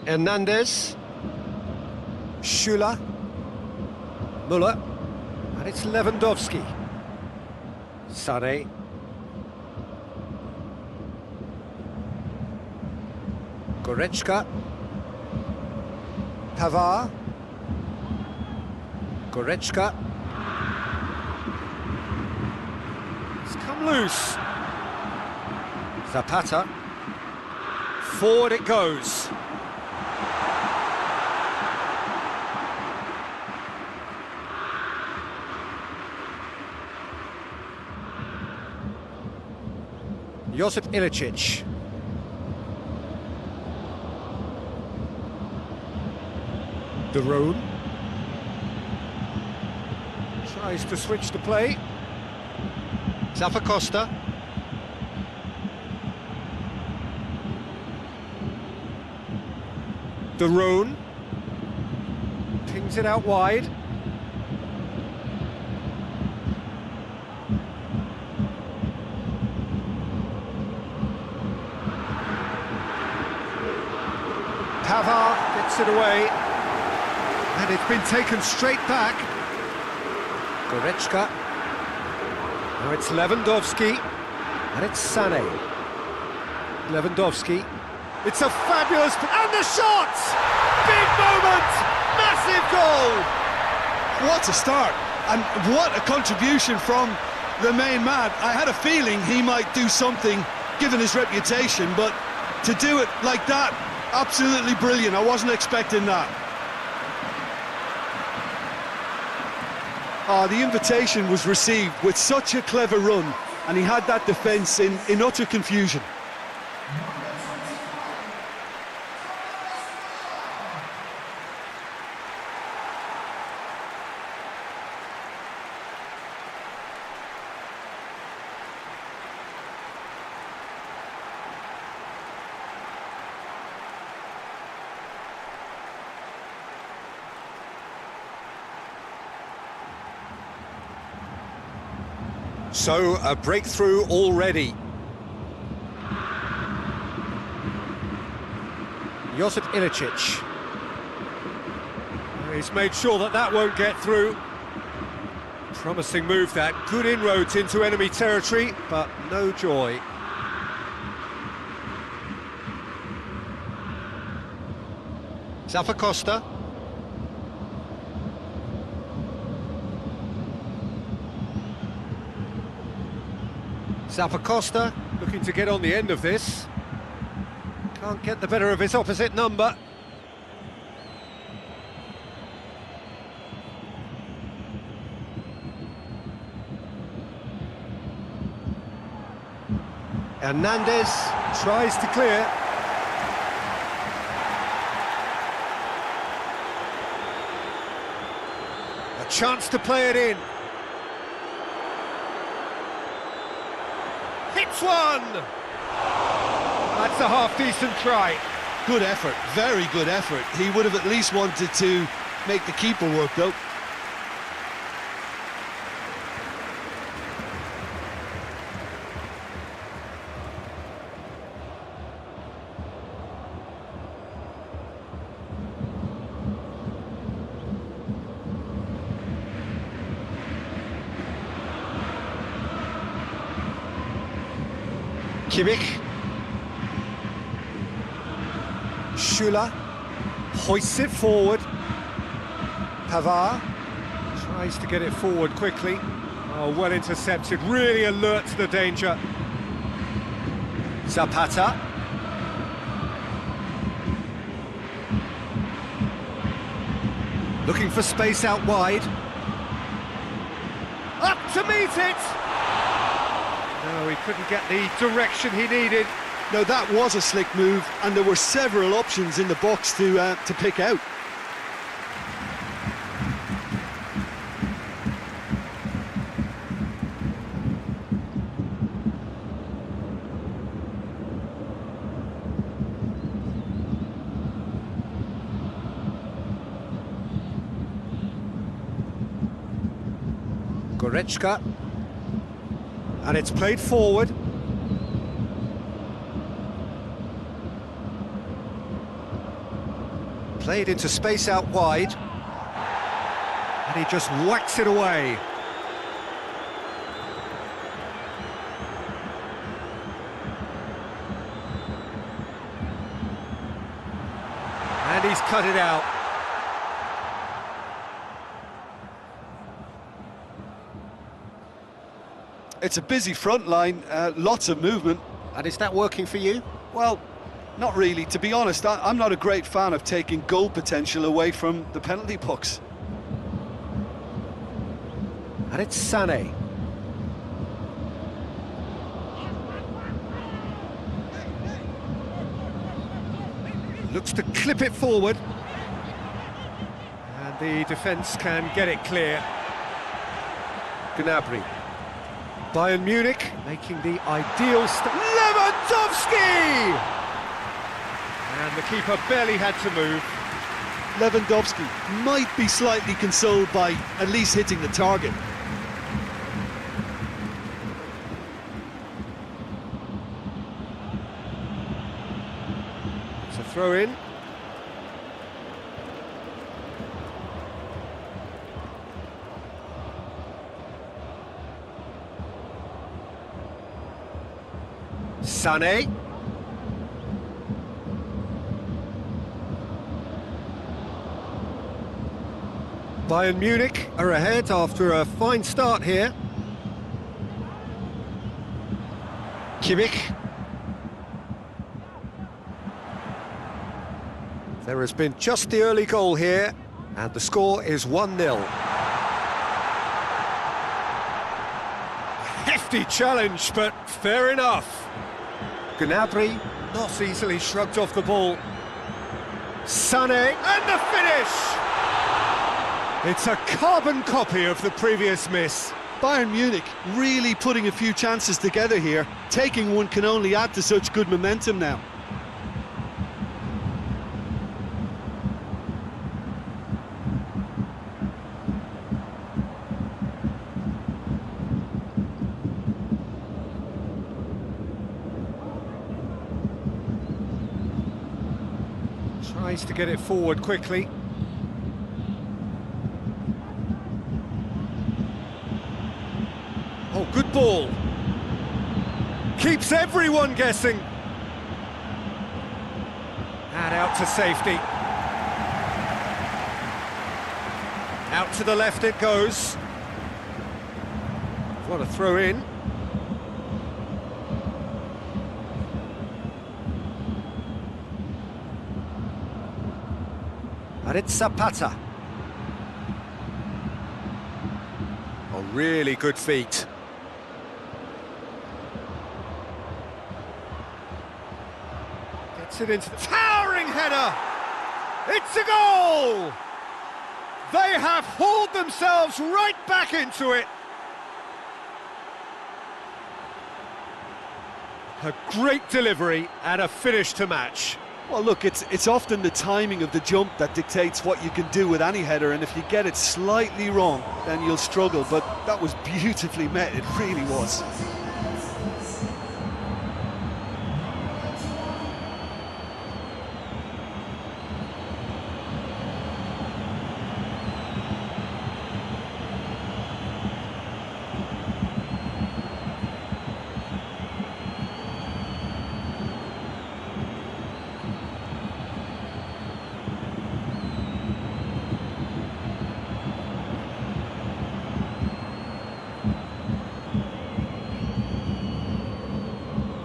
Hernandez. Schüller. Müller. And it's Lewandowski. Sane. Goretzka. Pavard. Goretzka. It's come loose. Zapata. Forward it goes. Josip Ilicic. De Roon. Tries to switch the play. Zappacosta. De Roon. Pings it out wide. Pavard gets it away, and it's been taken straight back. Goretzka. Now it's Lewandowski, and it's Sané. Lewandowski. It's a fabulous... And the shot! Big moment! Massive goal! What a start, and what a contribution from the main man. I had a feeling he might do something, given his reputation, but to do it like that, absolutely brilliant. I wasn't expecting that. The invitation was received with such a clever run, and he had that defence in utter confusion. So, a breakthrough already. Josip Ilicic. He's made sure that that won't get through. Promising move that. Good inroads into enemy territory, but no joy. Zappacosta. Zappacosta looking to get on the end of this. Can't get the better of his opposite number. Hernandez tries to clear. A chance to play it in. Hits one! That's a half-decent try. Good effort, very good effort. He would have at least wanted to make the keeper work, though. Kimmich. Schüller hoists it forward. Pavard tries to get it forward quickly. Oh, well intercepted, really alert to the danger. Zapata. Looking for space out wide. Up to meet it! No, he couldn't get the direction he needed. No, that was a slick move, and there were several options in the box to pick out. Goretzka. And it's played forward. Played into space out wide. And he just whacks it away. And he's cut it out. It's a busy front line, lots of movement. And is that working for you? Well, not really. To be honest, I'm not a great fan of taking goal potential away from the penalty box. And it's Sané. Looks to clip it forward. And the defence can get it clear. Gnabry. Bayern Munich making the ideal start. Lewandowski! And the keeper barely had to move. Lewandowski might be slightly consoled by at least hitting the target. It's a throw in. Sané. Bayern Munich are ahead after a fine start here. Kimmich. There has been just the early goal here, and the score is 1-0. Hefty challenge, but fair enough. Gnabry not easily shrugged off the ball. Sané, and the finish! It's a carbon copy of the previous miss. Bayern Munich really putting a few chances together here. Taking one can only add to such good momentum now. Tries to get it forward quickly. Oh, good ball. Keeps everyone guessing. And out to safety. Out to the left it goes. What a throw in. And it's Zapata. Oh, really good feet. Gets it into the towering header. It's a goal. They have hauled themselves right back into it. A great delivery and a finish to match. Well, look, it's often the timing of the jump that dictates what you can do with any header, and if you get it slightly wrong, then you'll struggle, but that was beautifully met, it really was.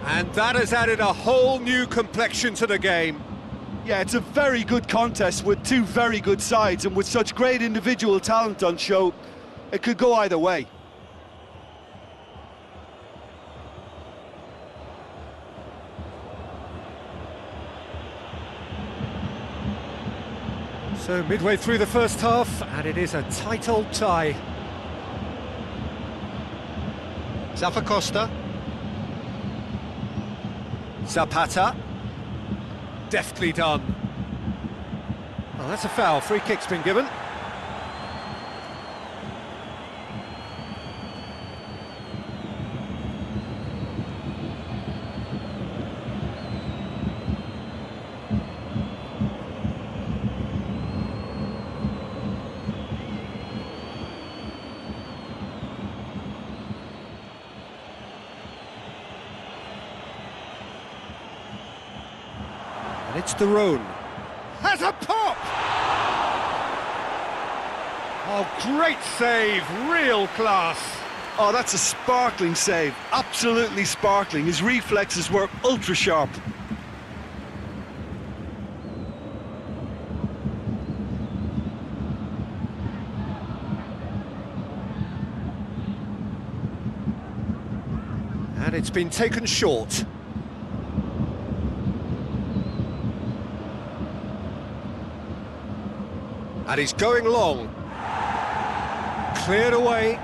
And that has added a whole new complexion to the game. Yeah, it's a very good contest with two very good sides, and with such great individual talent on show, it could go either way. So midway through the first half, and it is a tight old tie. Zappacosta. Zapata. Deftly done. Oh, that's a foul. Free kick's been given. And it's the Rhone. Has a pop! Oh, great save, real class. Oh, that's a sparkling save, absolutely sparkling. His reflexes were ultra sharp. And it's been taken short. And he's going long. Cleared away.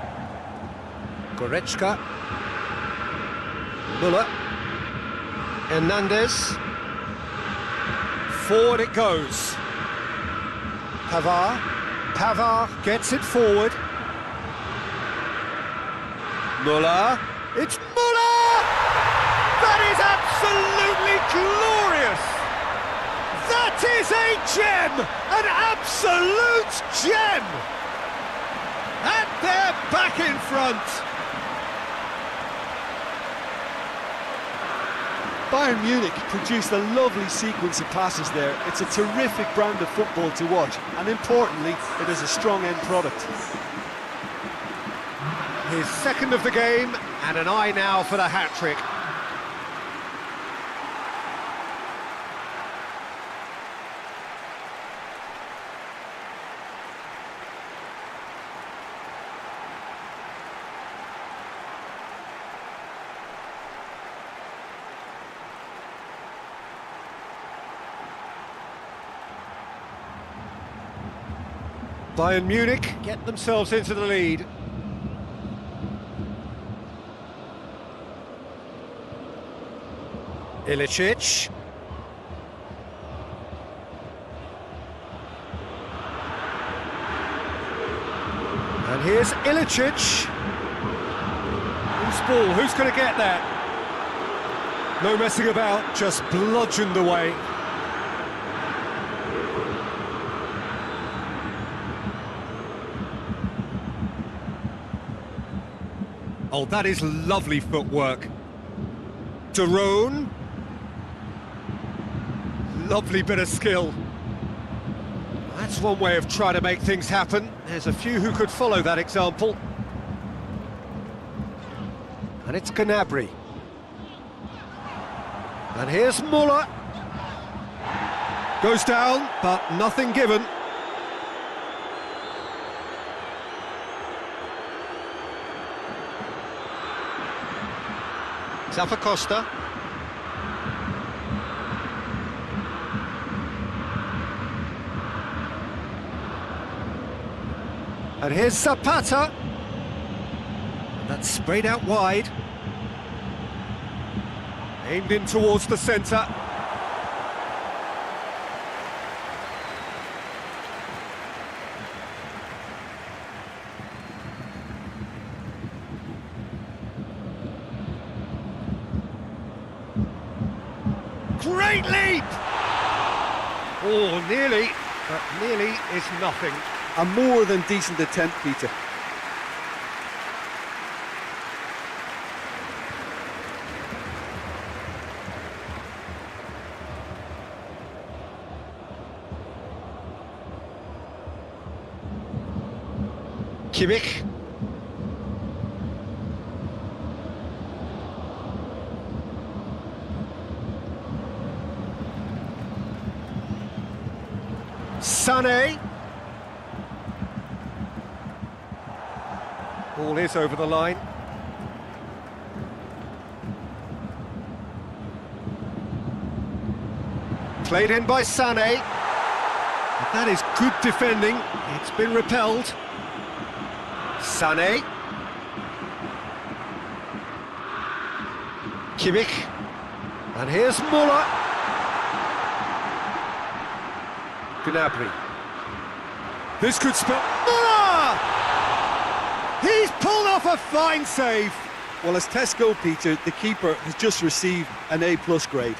Goretzka. Müller. Hernandez. Forward it goes. Pavard. Pavard gets it forward. Müller. It's Müller! That is absolutely glorious! That is a gem! An absolute gem! And they're back in front! Bayern Munich produced a lovely sequence of passes there. It's a terrific brand of football to watch, and importantly, it is a strong end product. His second of the game, and an eye now for the hat-trick. Bayern Munich get themselves into the lead. Ilicic. And here's Ilicic. Who's ball? Who's going to get that? No messing about, just bludgeoned away. Oh, that is lovely footwork. De Rhone. Lovely bit of skill. That's one way of trying to make things happen. There's a few who could follow that example. And it's Gnabry. And here's Müller. Goes down, but nothing given. Costa. And here's Zapata. That's sprayed out wide. Aimed in towards the centre. Great leap! Oh, nearly, but nearly is nothing. A more than decent attempt, Peter. Kimmich. Sané. Ball is over the line. Played in by Sané. But that is good defending. It's been repelled. Sané. Kimmich. And here's Müller. Gnabry. This could spell... Müller! He's pulled off a fine save. Well, as tests go, Peter, the keeper has just received an A+ grade.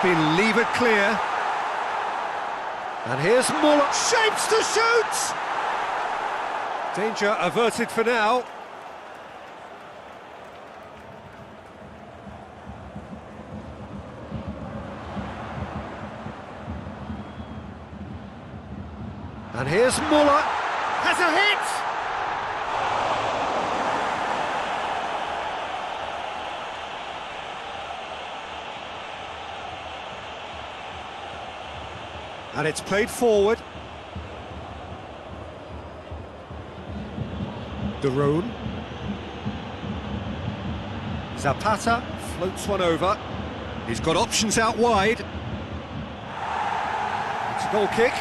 been levered clear. And here's Muller, shapes to shoot! Danger averted for now. And here's Muller, has a hit! And it's played forward. De Roon. Zapata floats one over. He's got options out wide. It's a goal kick.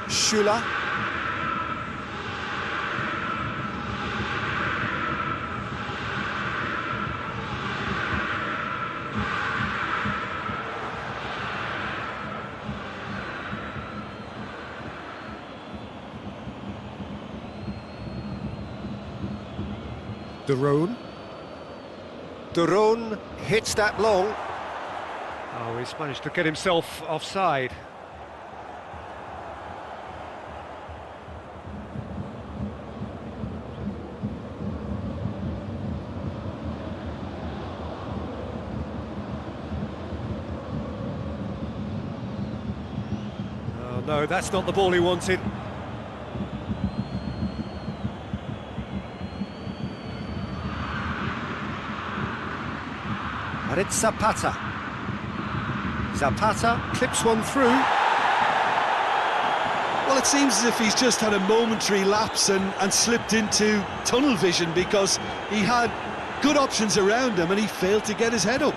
Schüller. De Roon. De Roon hits that long. Oh, he's managed to get himself offside. Oh, no, that's not the ball he wanted. And it's Zapata. Zapata clips one through. Well, it seems as if he's just had a momentary lapse and slipped into tunnel vision, because he had good options around him and he failed to get his head up.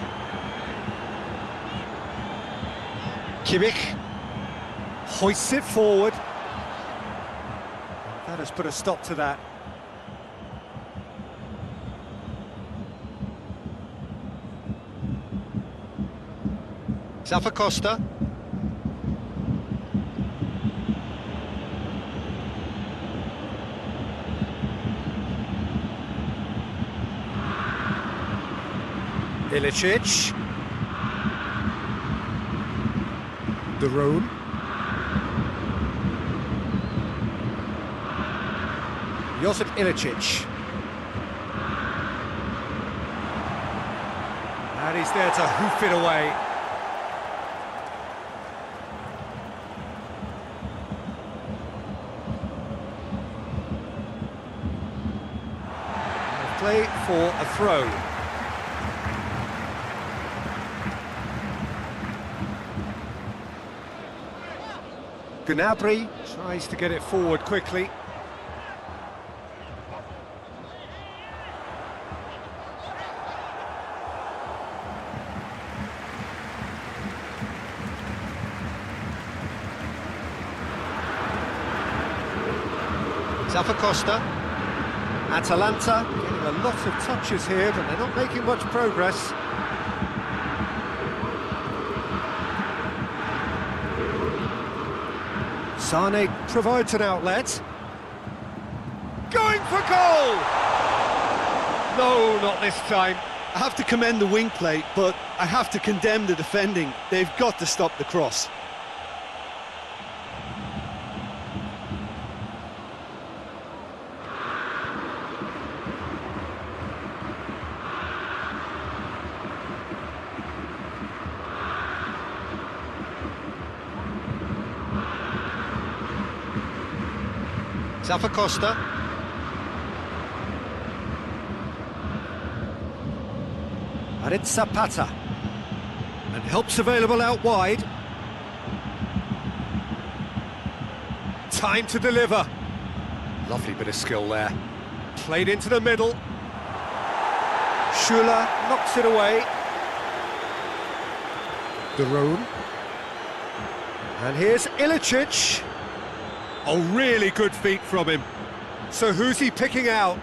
Kimmich hoists it forward. That has put a stop to that. Zappacosta. Ilicic. De Roon. Josip Ilicic. And he's there to hoof it away. Play for a throw. Gnabry tries to get it forward quickly. Zappacosta. Atalanta getting a lot of touches here, but they're not making much progress. Sane provides an outlet. Going for goal! No, not this time. I have to commend the wing play, but I have to condemn the defending. They've got to stop the cross. Zappacosta. And it's Zapata. And help's available out wide. Time to deliver. Lovely bit of skill there. Played into the middle. Schüller knocks it away. De Roon. And here's Ilicic. Oh, really good feet from him. So who's he picking out?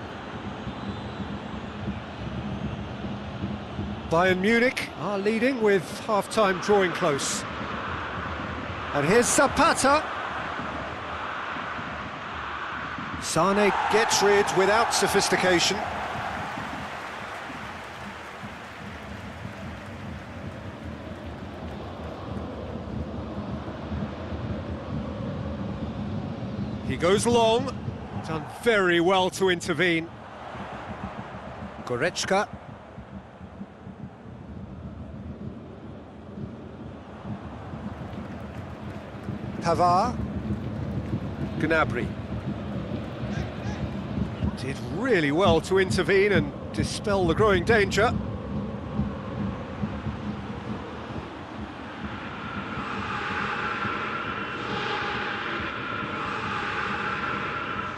Bayern Munich are leading with half-time drawing close. And here's Zapata. Sane gets rid without sophistication. He goes long, done very well to intervene. Goretzka. Pavard. Gnabry. Did really well to intervene and dispel the growing danger.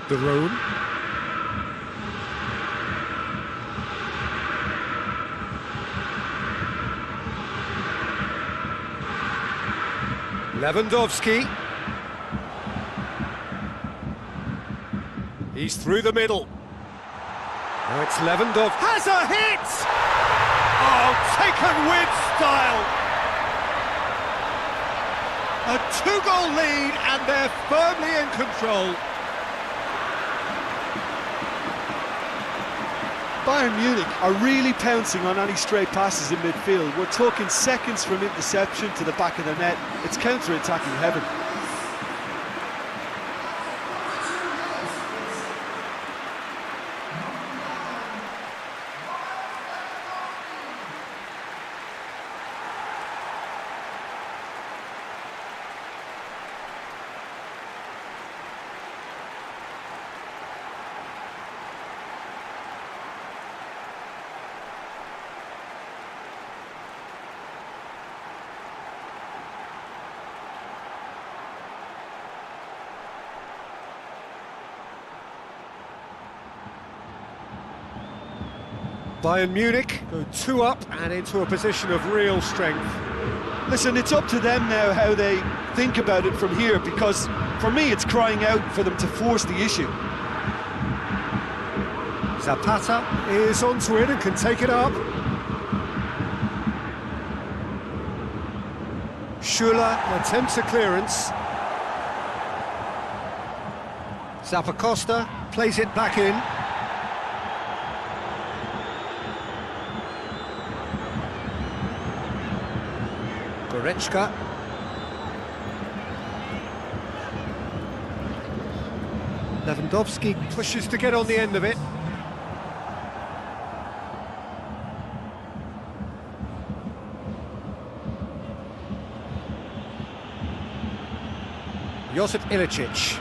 De Roon. Lewandowski. He's through the middle. Now it's Lewandowski. Has a hit! Oh, taken with style! A two-goal lead and they're firmly in control. Bayern Munich are really pouncing on any stray passes in midfield. We're talking seconds from interception to the back of the net. It's counter-attacking heaven. Bayern Munich go 2 up and into a position of real strength. Listen, it's up to them now how they think about it from here, because for me it's crying out for them to force the issue. Zapata is onto it and can take it up. Schüller attempts a clearance. Zappacosta plays it back in. Goretzka. Lewandowski pushes to get on the end of it. Josip Ilicic.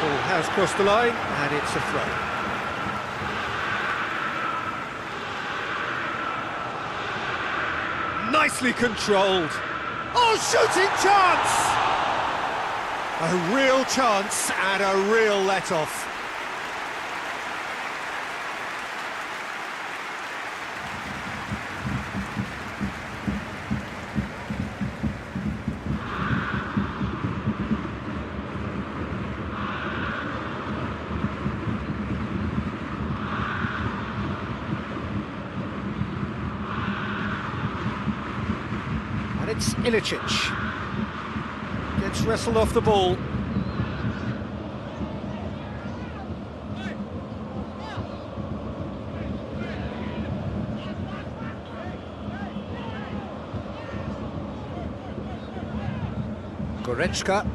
Ball has crossed the line and it's a throw. Nicely controlled. Oh, shooting chance! A real chance and a real let-off. It's Ilicic. Gets wrestled off the ball. Goretzka.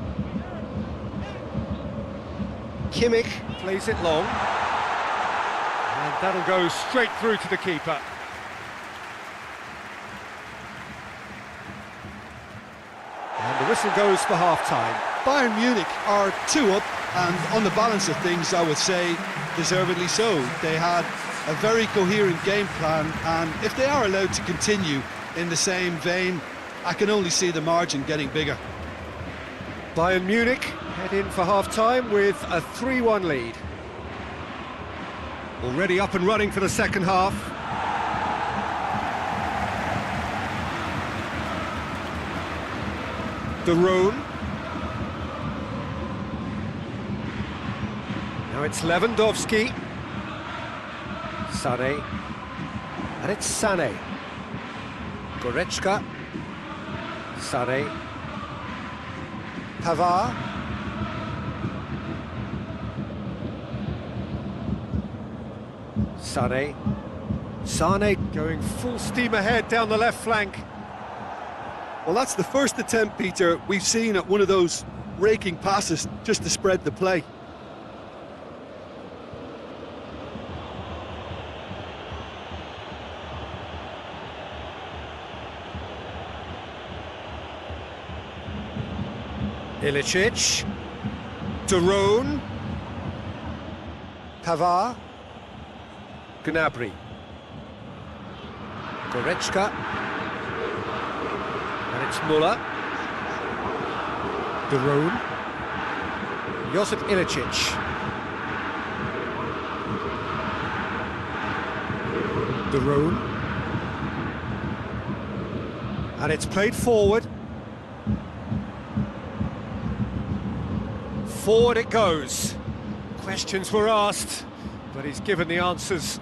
Kimmich plays it long. And that'll go straight through to the keeper. And the whistle goes for half-time. Bayern Munich are 2 up, and on the balance of things, I would say, deservedly so. They had a very coherent game plan, and if they are allowed to continue in the same vein, I can only see the margin getting bigger. Bayern Munich head in for half-time with a 3-1 lead. Already up and running for the second half. De Roon. Now it's Lewandowski. Sane. And it's Sane. Goretzka. Sane. Pavard. Sane. Sane going full steam ahead down the left flank. Well, that's the first attempt, Peter, we've seen at one of those raking passes just to spread the play. Ilicic. Daron. Pavard. Gnabry. Goretzka. And it's Müller. Daron. Josip Ilicic. Daron. And it's played forward. Forward it goes. Questions were asked, but he's given the answers.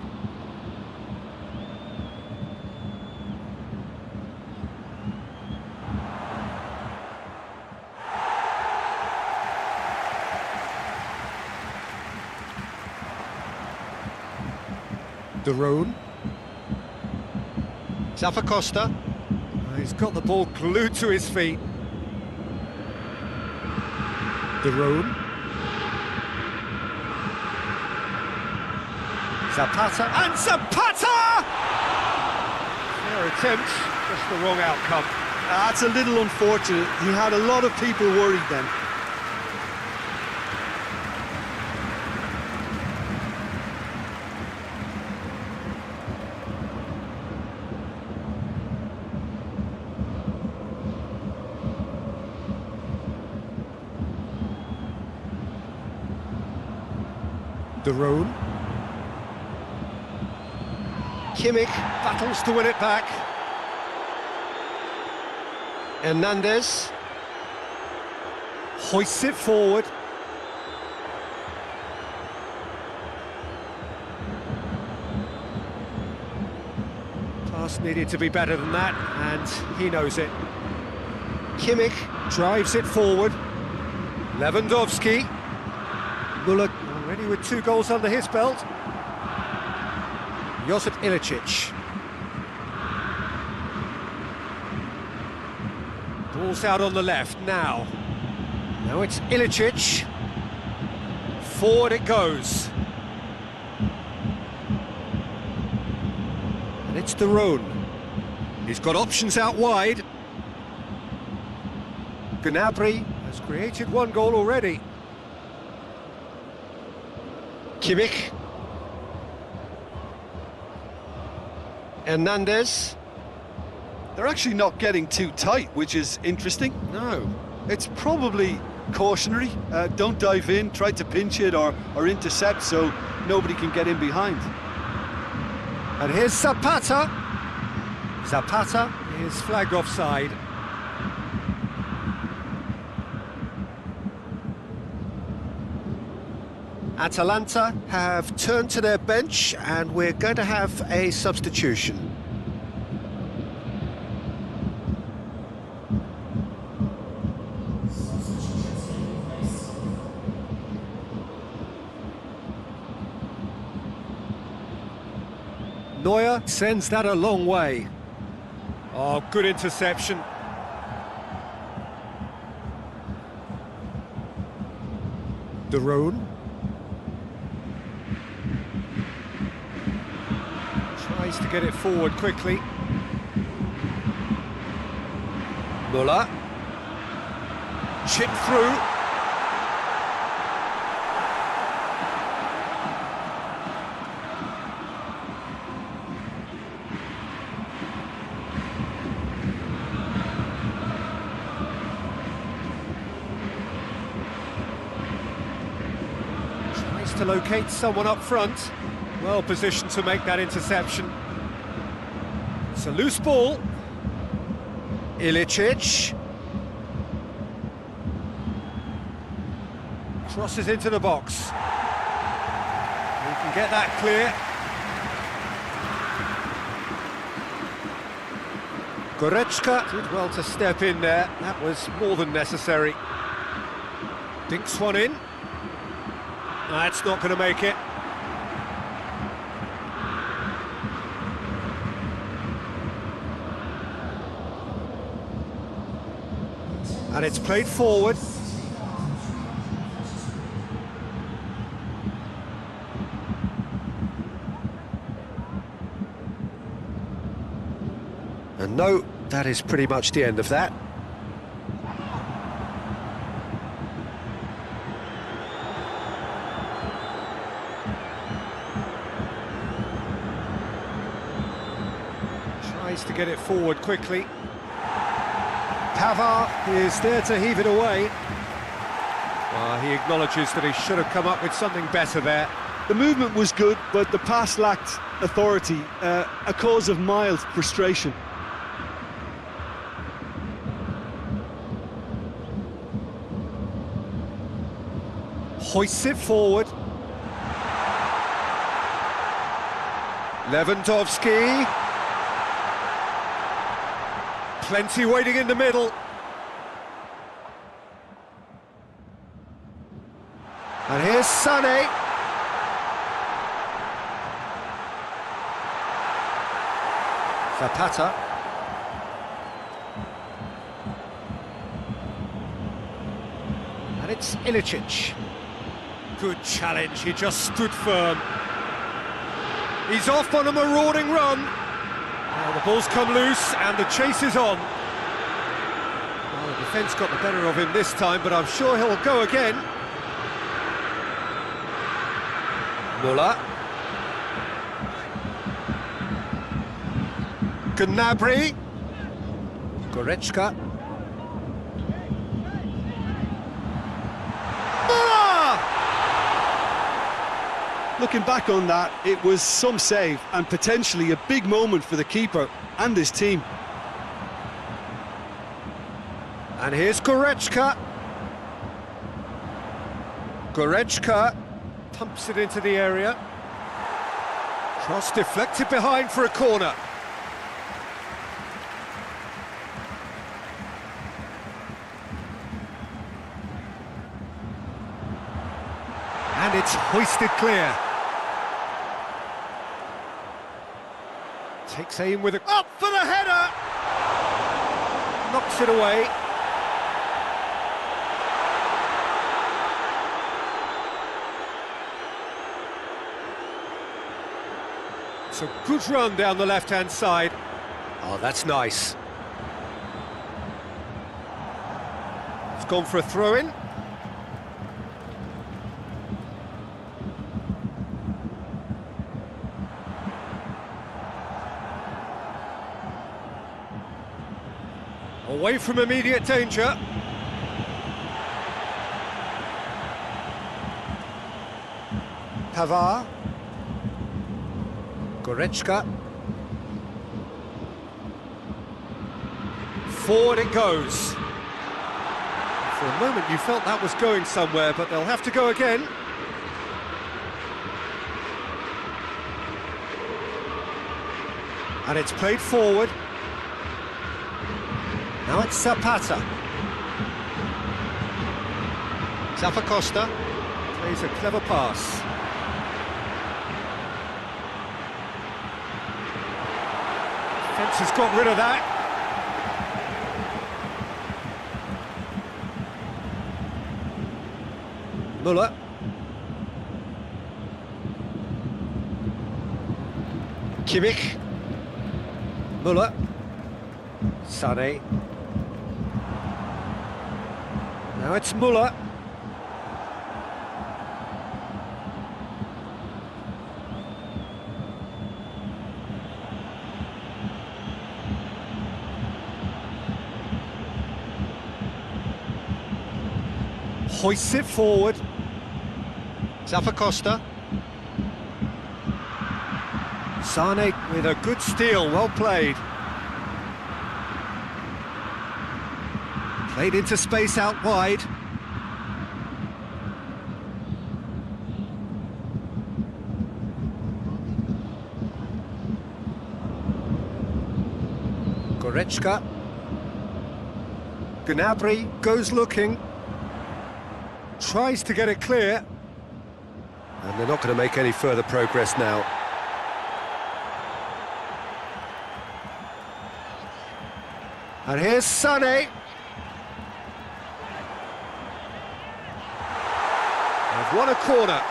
Daron. Zappacosta. He's got the ball glued to his feet. Daron. Zapata, and Zapata! Fair attempt, just the wrong outcome. That's a little unfortunate. He had a lot of people worried then. Daron. Kimmich battles to win it back. Hernandez hoists it forward. Pass needed to be better than that, and he knows it. Kimmich drives it forward. Lewandowski. Müller already with 2 goals under his belt. Josip Ilicic. Ball's out on the left now. Now it's Ilicic. Forward it goes. And it's Daron. He's got options out wide. Gnabry has created 1 goal already. Kimmich. Hernandez. They're actually not getting too tight, which is interesting. No. It's probably cautionary. Don't dive in, try to pinch it or intercept so nobody can get in behind. And here's Zapata. Zapata is flagged offside. Atalanta have turned to their bench, and we're going to have a substitution. Neuer sends that a long way. Oh, good interception. Daron. Tries to get it forward quickly. Müller. Chip through. Tries to locate someone up front. Well positioned to make that interception. It's a loose ball. Ilicic. Crosses into the box. He can get that clear. Goretzka did well to step in there. That was more than necessary. Dinks one in. That's not going to make it. And it's played forward. And no, that is pretty much the end of that. Tries to get it forward quickly. Pavard is there to heave it away. He acknowledges that he should have come up with something better there. The movement was good, but the pass lacked authority, a cause of mild frustration. Hoists it forward. Lewandowski. Plenty waiting in the middle. And here's Sané. Zapata. And it's Ilicic. Good challenge, he just stood firm. He's off on a marauding run. Now the ball's come loose and the chase is on. Well, the defence got the better of him this time, but I'm sure he'll go again. Müller. Gnabry. Goretzka. Looking back on that, it was some save and potentially a big moment for the keeper and his team. And here's Goretzka. Goretzka pumps it into the area. Cross deflected behind for a corner. And it's hoisted clear. Takes aim with a... Up for the header! Knocks it away. It's a good run down the left-hand side. Oh, that's nice. It's gone for a throw-in. Away from immediate danger. Pavard. Goretzka. Forward it goes. For a moment you felt that was going somewhere, but they'll have to go again. And it's played forward. Now it's Zapata. Zappacosta plays a clever pass. Defence has got rid of that. Müller. Kimmich. Müller. Sané. Now it's Müller. Hoists it forward. Zappacosta. Sané with a good steal, well played. Played into space out wide. Goretzka. Gnabry goes looking. Tries to get it clear. And they're not going to make any further progress now. And here's Sané. won a corner.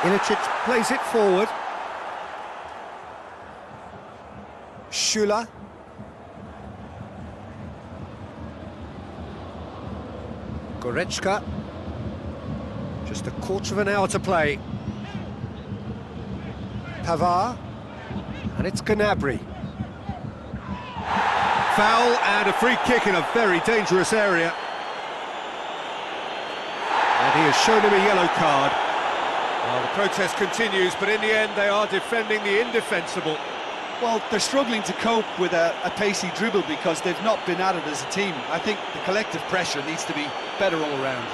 Ilicic plays it forward. Schüller. Goretzka. Just a quarter of an hour to play. Pavard. And it's Gnabry. Foul and a free kick in a very dangerous area. And he has shown him a yellow card. Well, the protest continues, but in the end they are defending the indefensible. Well, they're struggling to cope with a pacey dribble because they've not been at it as a team. I think the collective pressure needs to be better all around.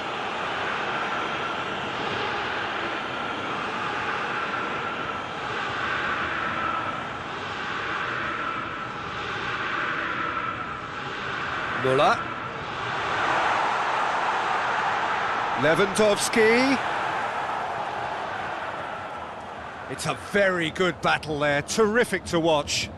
Müller. Lewandowski. It's a very good battle there, terrific to watch.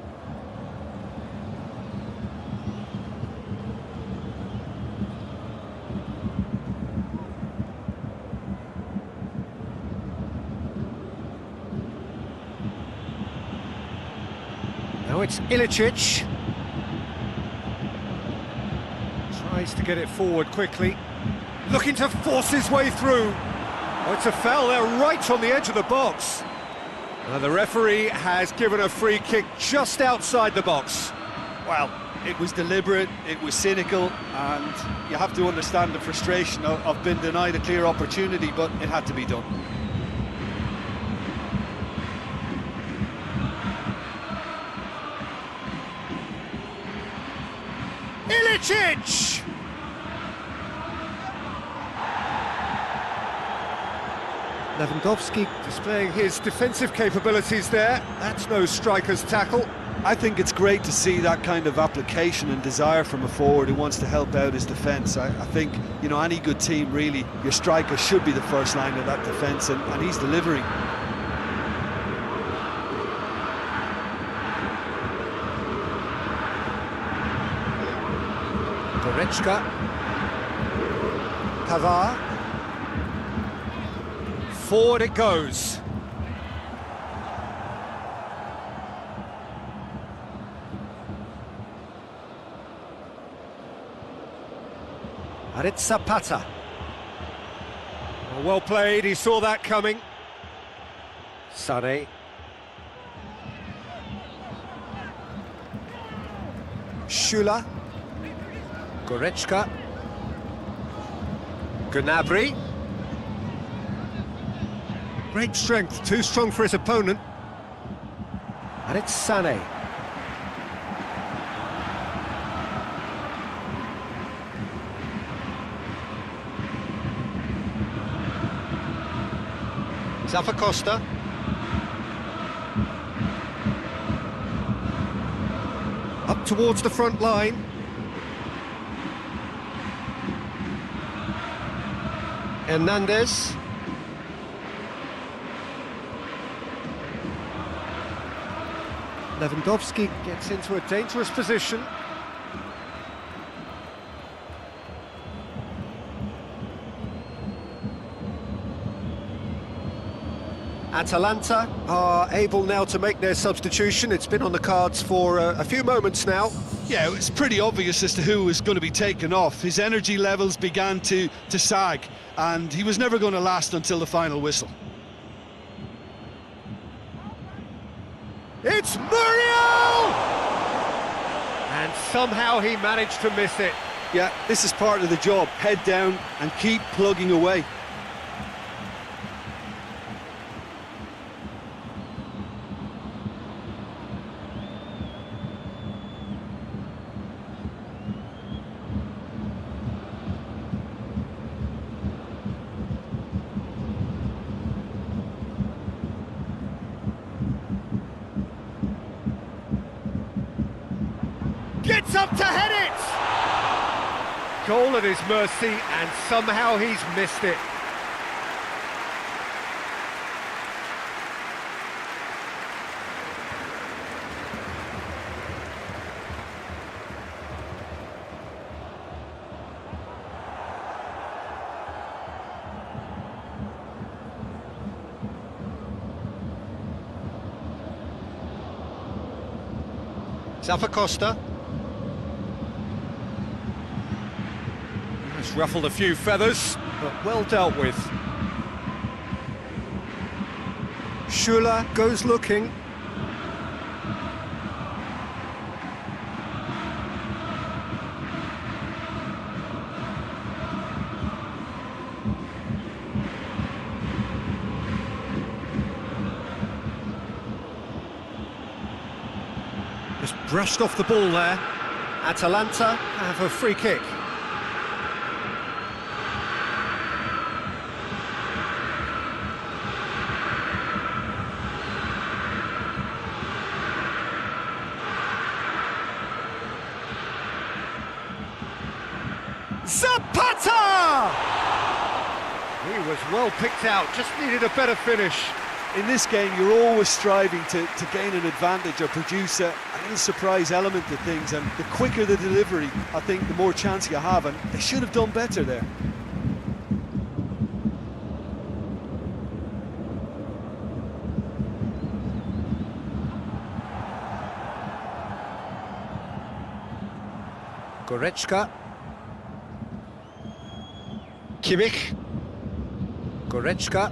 Now it's Ilicic. Tries to get it forward quickly. Looking to force his way through. Oh, it's a foul there right on the edge of the box. The referee has given a free kick just outside the box. Well, it was deliberate, it was cynical, and you have to understand the frustration of being denied a clear opportunity, but it had to be done. Ilicic! Lewandowski displaying his defensive capabilities there. That's no striker's tackle. I think it's great to see that kind of application and desire from a forward who wants to help out his defence. I think, you know, any good team, really, your striker should be the first line of that defence, and he's delivering. Goretzka. Pavard. Forward it goes. And it's Zapata. Well played, he saw that coming. Sané. Schüller. Goretzka. Gnabry. Great strength, too strong for his opponent. And it's Sané. Zappacosta. Up towards the front line. Hernandez. Lewandowski gets into a dangerous position. Atalanta are able now to make their substitution. It's been on the cards for a few moments now. Yeah, it's pretty obvious as to who was going to be taken off. His energy levels began to sag, and he was never going to last until the final whistle. It's Muriel! And somehow he managed to miss it. Yeah, this is part of the job. Head down and keep plugging away. Gets up to head it! Goal at his mercy, and somehow he's missed it. Costa. It's ruffled a few feathers, but well dealt with. Schüller goes looking. Just brushed off the ball there. Atalanta have a free kick. Zapata! He was well picked out, just needed a better finish. In this game, you're always striving to gain an advantage or produce a little surprise element to things, and the quicker the delivery, I think, the more chance you have, and they should have done better there. Goretzka. Kimmich. Goretzka.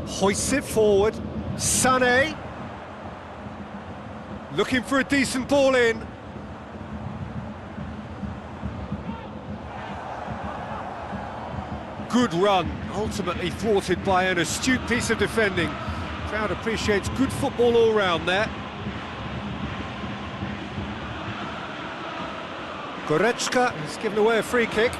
Hoists it forward. Sané. Looking for a decent ball in. Good run, ultimately thwarted by an astute piece of defending. Crowd appreciates good football all round there. Goretzka has given away a free kick.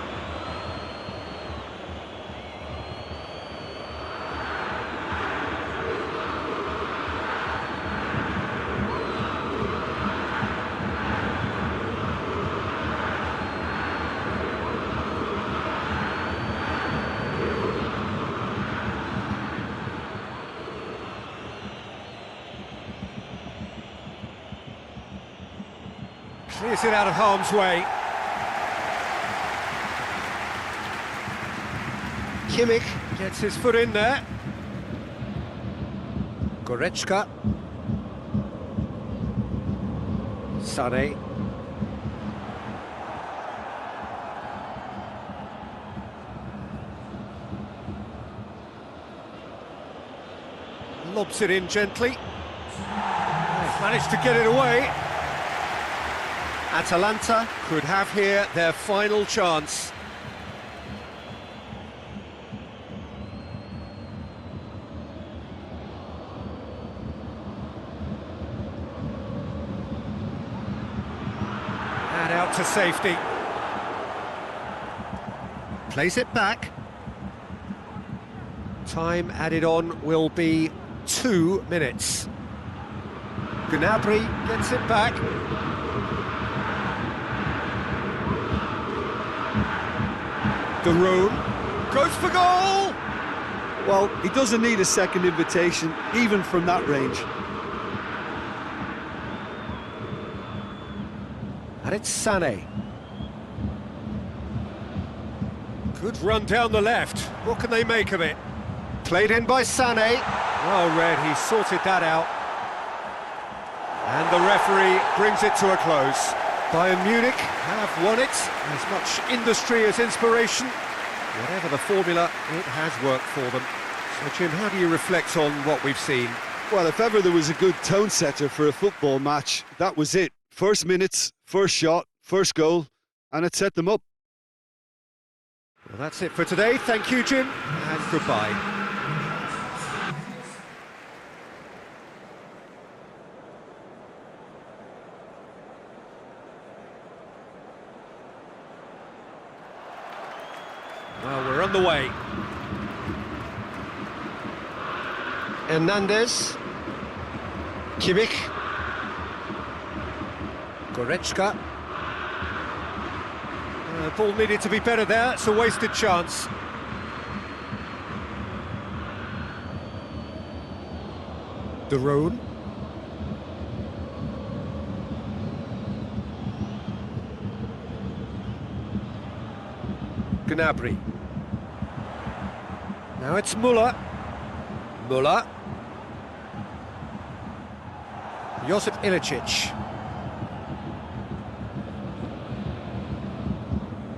Clears it out of harm's way. Kimmich gets his foot in there. Goretzka. Sané. Lobs it in gently. Managed to get it away. Atalanta could have here their final chance. And out to safety. Plays it back. Time added on will be 2 minutes. Gnabry gets it back. De Roon goes for goal! Well, he doesn't need a second invitation, even from that range. And it's Sané. Good run down the left. What can they make of it? Played in by Sané. Well read, he sorted that out. And the referee brings it to a close. Bayern Munich have won it. As much industry as inspiration. Whatever the formula, it has worked for them. So, Jim, how do you reflect on what we've seen? Well, if ever there was a good tone setter for a football match, that was it. First minutes, first shot, first goal, and it set them up. Well, that's it for today. Thank you, Jim, and goodbye. Well, we're on the way. Hernandez. Kimmich. Goretzka. Ball needed to be better there. It's a wasted chance. De Roon. Gnabry. Now it's Müller. Müller. Josip Ilicic.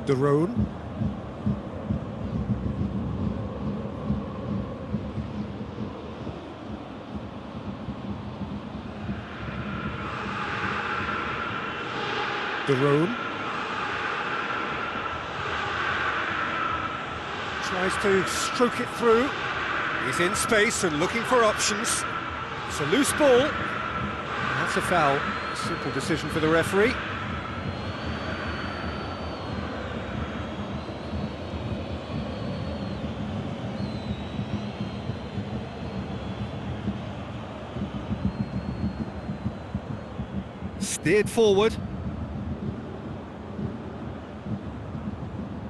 De Roon. De Roon. Tries to stroke it through. He's in space and looking for options. It's a loose ball. That's a foul. A simple decision for the referee. Steered forward.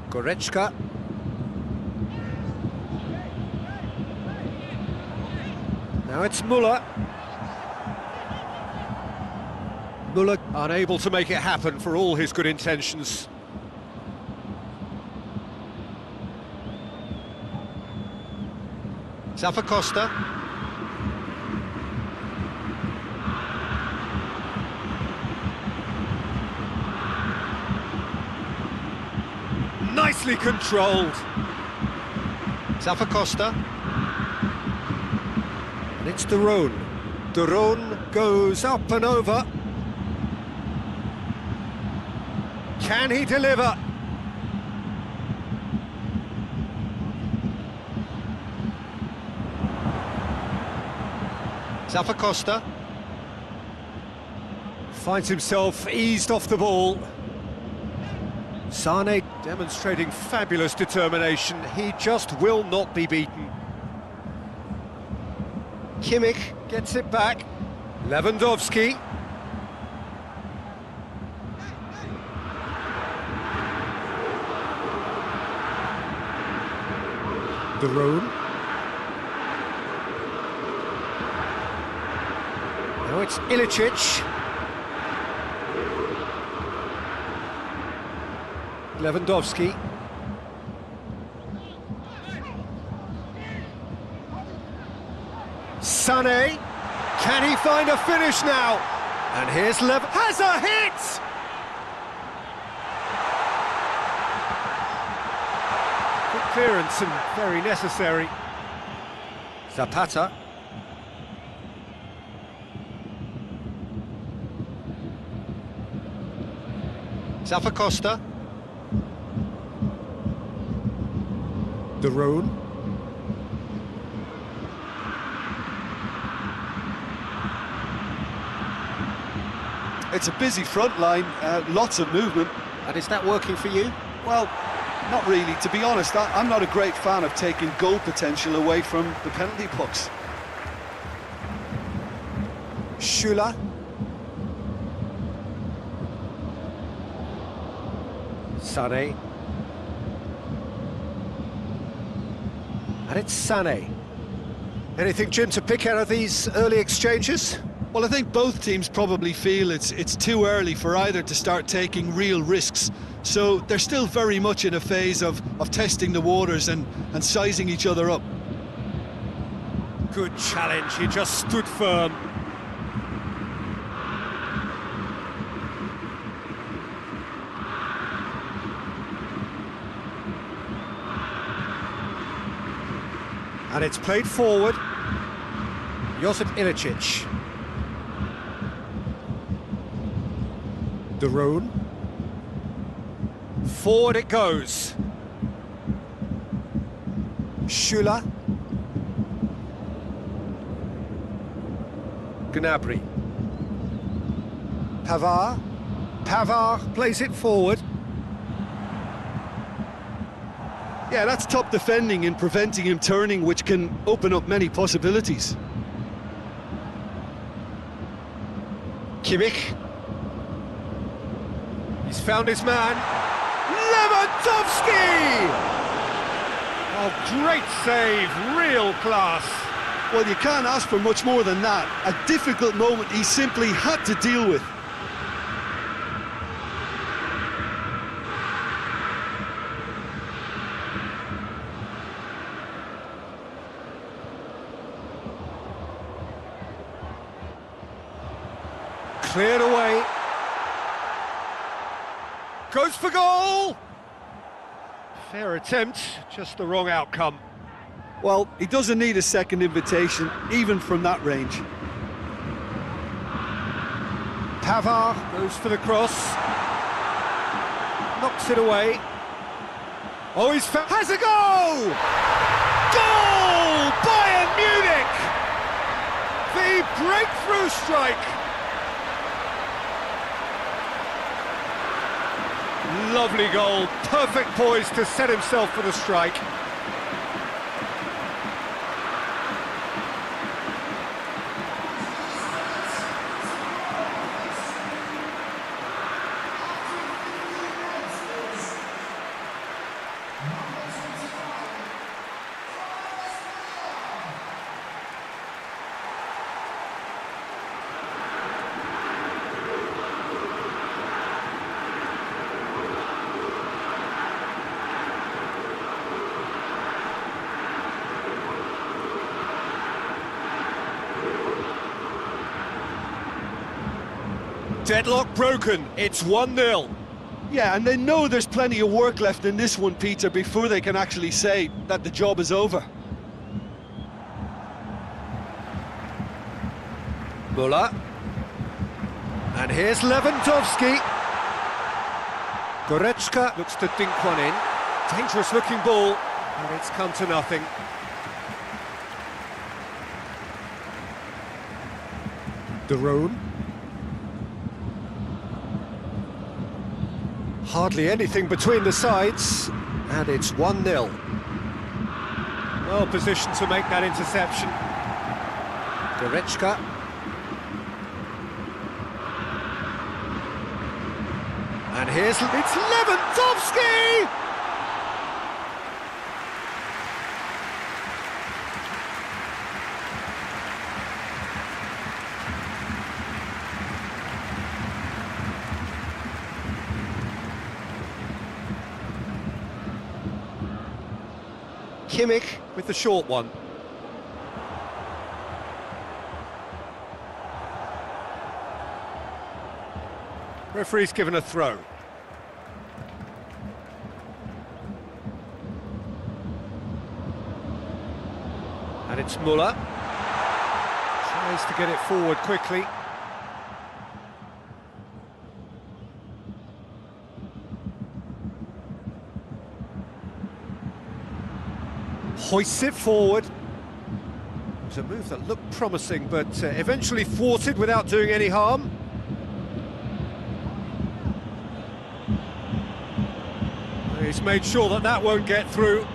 Goretzka. Now it's Müller. Müller unable to make it happen for all his good intentions. Zappacosta. Nicely controlled. Zappacosta. And it's De Roon. De Roon goes up and over. Can he deliver? Zappacosta finds himself eased off the ball. Sane demonstrating fabulous determination. He just will not be beaten. Kimmich gets it back. Lewandowski. De Roon. Now it's Ilicic. Lewandowski. Sané. Can he find a finish now? And here's has a hit! Good clearance and very necessary. Zapata. Zappacosta. De Roon. It's a busy front line, lots of movement. And is that working for you? Well, not really. To be honest, I'm not a great fan of taking goal potential away from the penalty box. Schüller. Sané. And it's Sané. Anything, Jim, to pick out of these early exchanges? Well, I think both teams probably feel it's too early for either to start taking real risks. So they're still very much in a phase of testing the waters and sizing each other up. Good challenge, he just stood firm. And it's played forward. Josip Ilicic. De Roon. Forward it goes. Schüller. Gnabry. Pavard. Pavard plays it forward. Yeah, that's top defending and preventing him turning, which can open up many possibilities. Kimmich. He's found his man. Lewandowski! Oh, great save, real class. Well, you can't ask for much more than that. A difficult moment he simply had to deal with. Cleared away. Goes for goal! Fair attempt, just the wrong outcome. Well, he doesn't need a second invitation, even from that range. Pavard goes for the cross. Knocks it away. Oh, has a goal! Goal! Bayern Munich! The breakthrough strike! Lovely goal, perfect poise to set himself for the strike. Deadlock broken, it's 1-0. Yeah, and they know there's plenty of work left in this one, Peter, before they can actually say that the job is over. Müller. And here's Lewandowski. Goretzka looks to dink one in. Dangerous looking ball, and it's come to nothing. De Roon. Hardly anything between the sides, and it's 1-0. Well positioned to make that interception. Goretzka. And it's Lewandowski! Kimmich with the short one. Referee's given a throw. And it's Müller. Tries to get it forward quickly. Hoists it forward. It was a move that looked promising, but eventually thwarted without doing any harm. He's made sure that that won't get through.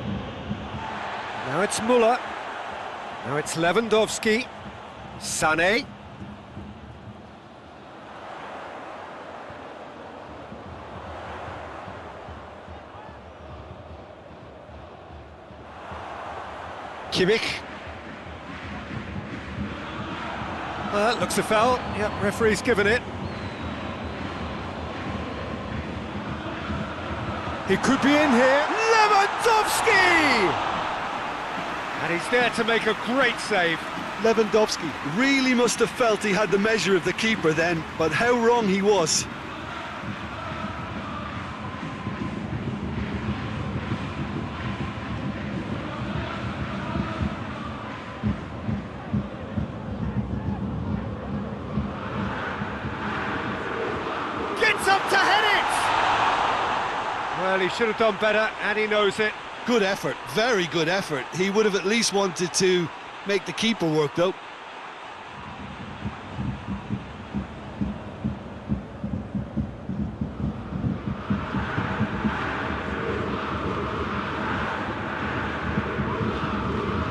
Now it's Müller. Now it's Lewandowski. Sané. Kimmich. That looks a foul. Yep, referee's given it. He could be in here. Lewandowski! And he's there to make a great save. Lewandowski really must have felt he had the measure of the keeper then, but how wrong he was. Up to head it! Well, he should have done better, and he knows it. Good effort, very good effort. He would have at least wanted to make the keeper work, though.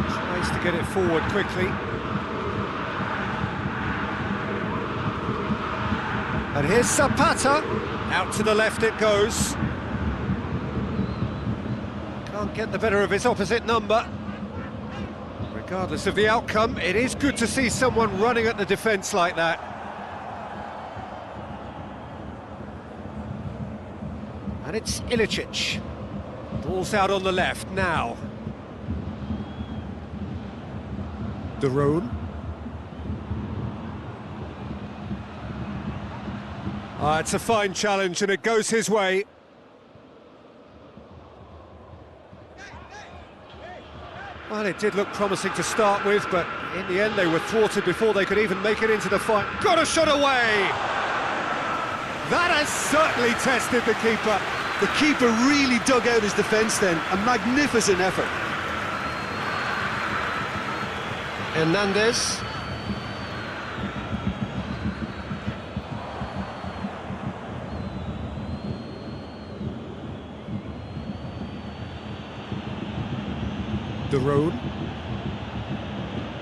Tries to get it forward quickly. And here's Zapata. Out to the left it goes. Can't get the better of his opposite number. Regardless of the outcome, it is good to see someone running at the defence like that. And it's Ilicic. Ball's out on the left now. De Roon. It's a fine challenge and it goes his way. Well, it did look promising to start with, but in the end they were thwarted before they could even make it into the fight. Got a shot away! That has certainly tested the keeper. The keeper really dug out his defence then. A magnificent effort. Hernandez.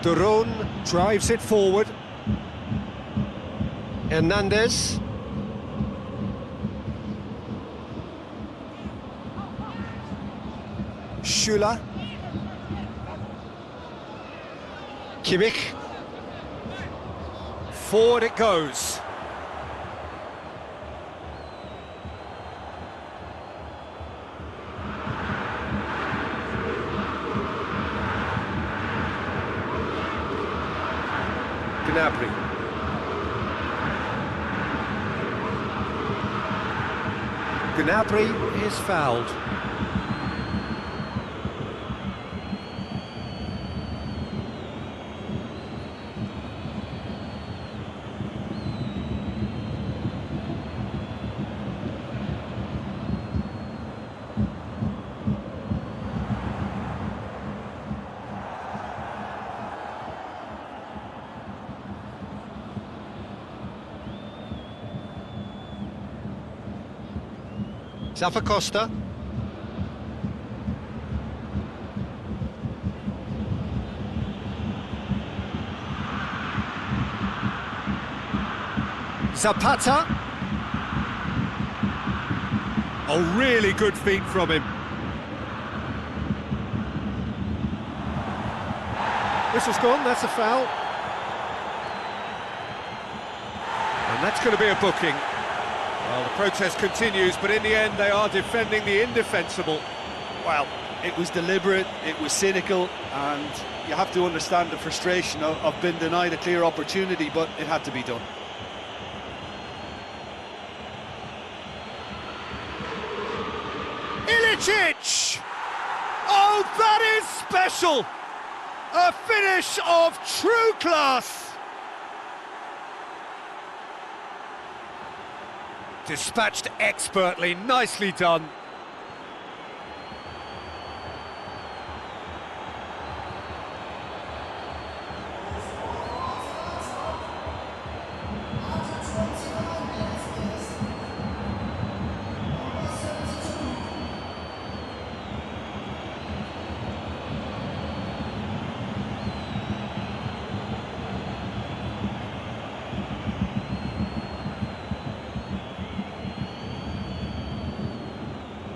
De Roon drives it forward. Hernandez. Schüller. Kimmich. Forward it goes. Gnabry. Gnabry is fouled. Zappacosta. Zapata. Oh, really good feet from him. Whistle's gone, that's a foul. And that's going to be a booking. Well, the protest continues, but in the end they are defending the indefensible. Well, it was deliberate, it was cynical, and you have to understand the frustration of being denied a clear opportunity, but it had to be done. Ilicic! Oh, that is special! A finish of true class! Dispatched expertly, nicely done.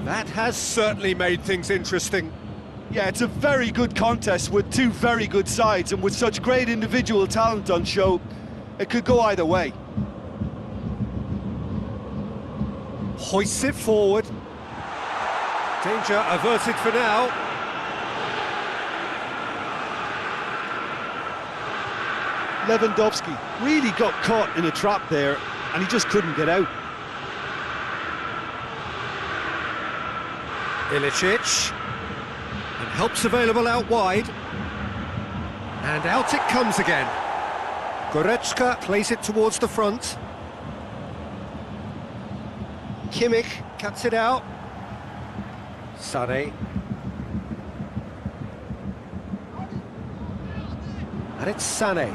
That has certainly made things interesting. Yeah, it's a very good contest with two very good sides, and with such great individual talent on show, it could go either way. Hoists it forward. Danger averted for now. Lewandowski really got caught in a trap there, and he just couldn't get out. Ilicic, and help's available out wide, and out it comes again. Goretzka plays it towards the front. Kimmich cuts it out. Sané, and it's Sané.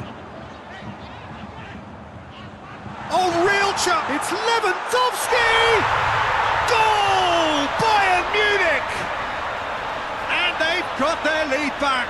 Oh, real chance! It's Lewandowski! Goal! Bayern Munich! And they've got their lead back.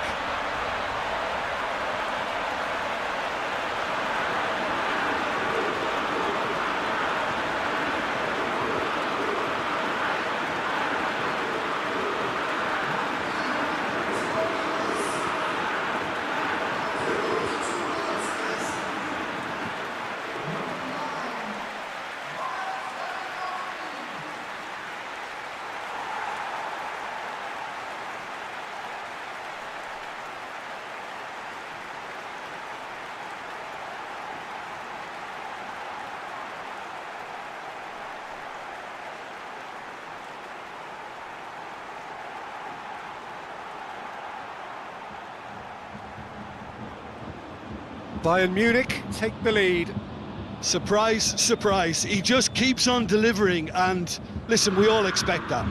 Bayern Munich take the lead. Surprise, surprise. He just keeps on delivering, and listen, we all expect that.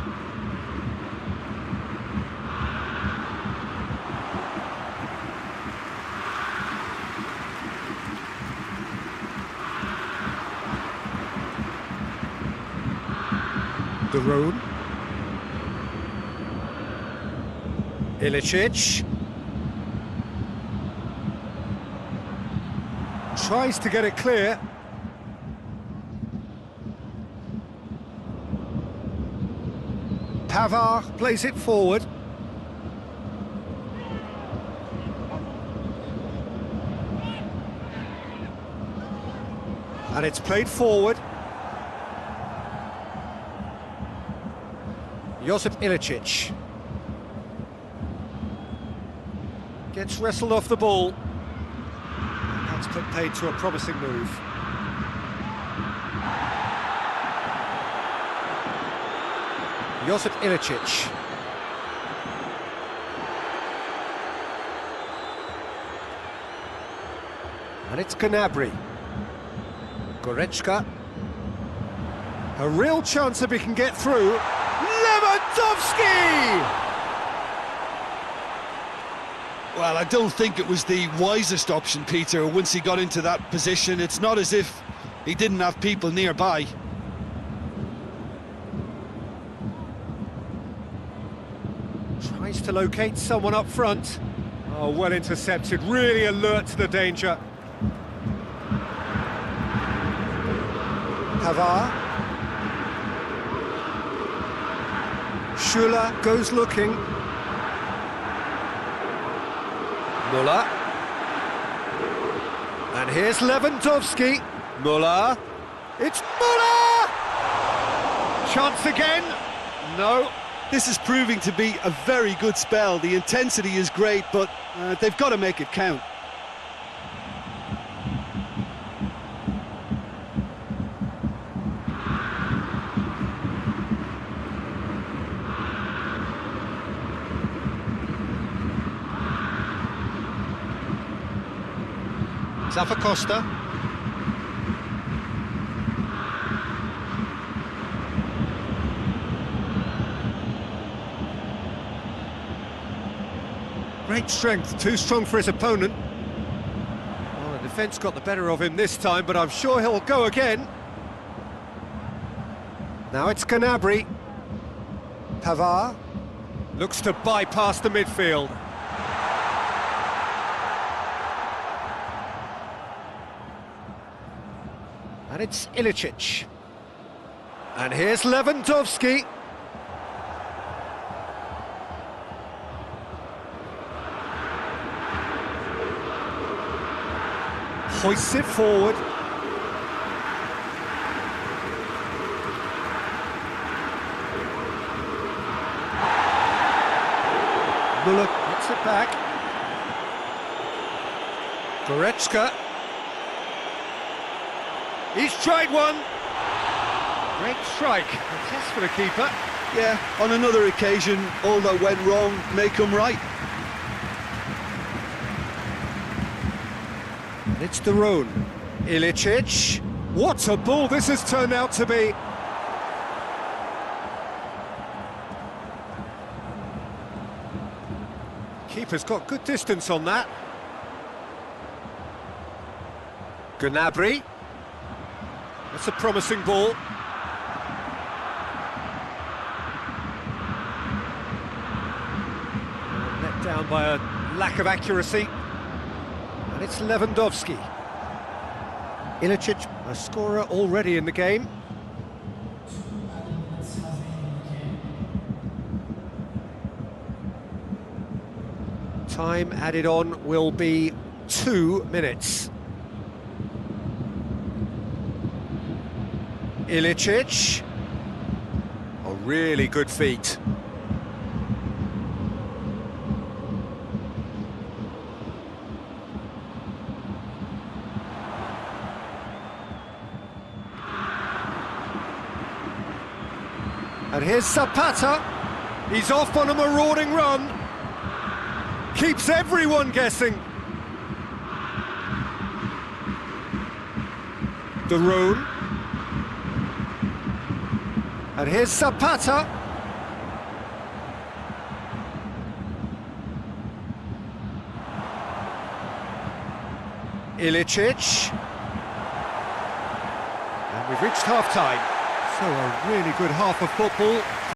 De Roon. Ilicic. Tries to get it clear. Pavard plays it forward. And it's played forward. Josip Ilicic. Gets wrestled off the ball. That's played to a promising move. Josip Ilicic. And it's Gnabry. Goretzka. A real chance if he can get through. Lewandowski! Well, I don't think it was the wisest option, Peter, once he got into that position. It's not as if he didn't have people nearby. Tries to locate someone up front. Oh, well intercepted, really alert to the danger. Pavard. Schüller goes looking. Müller. And here's Lewandowski. Müller. It's Müller! Chance again. No. This is proving to be a very good spell. The intensity is great, but they've got to make it count. Costa. Great strength, too strong for his opponent. Well, the defence got the better of him this time, but I'm sure he'll go again. Now it's Gnabry. Pavard looks to bypass the midfield. And it's Ilicic. And here's Lewandowski. Hoists it forward. Müller gets it back. Goretzka. He's tried one. Great strike. A test for the keeper. Yeah, on another occasion, all that went wrong may come right. And it's De Roon. Ilicic. What a ball this has turned out to be. Keeper's got good distance on that. Gnabry. That's a promising ball. Let down by a lack of accuracy. And it's Lewandowski. Ilicic, a scorer already in the game. Time added on will be 2 minutes. Ilicic. A really good feat. And here's Zapata. He's off on a marauding run. Keeps everyone guessing. De Roon. And here's Zapata. Ilicic. And we've reached half-time. So a really good half of football.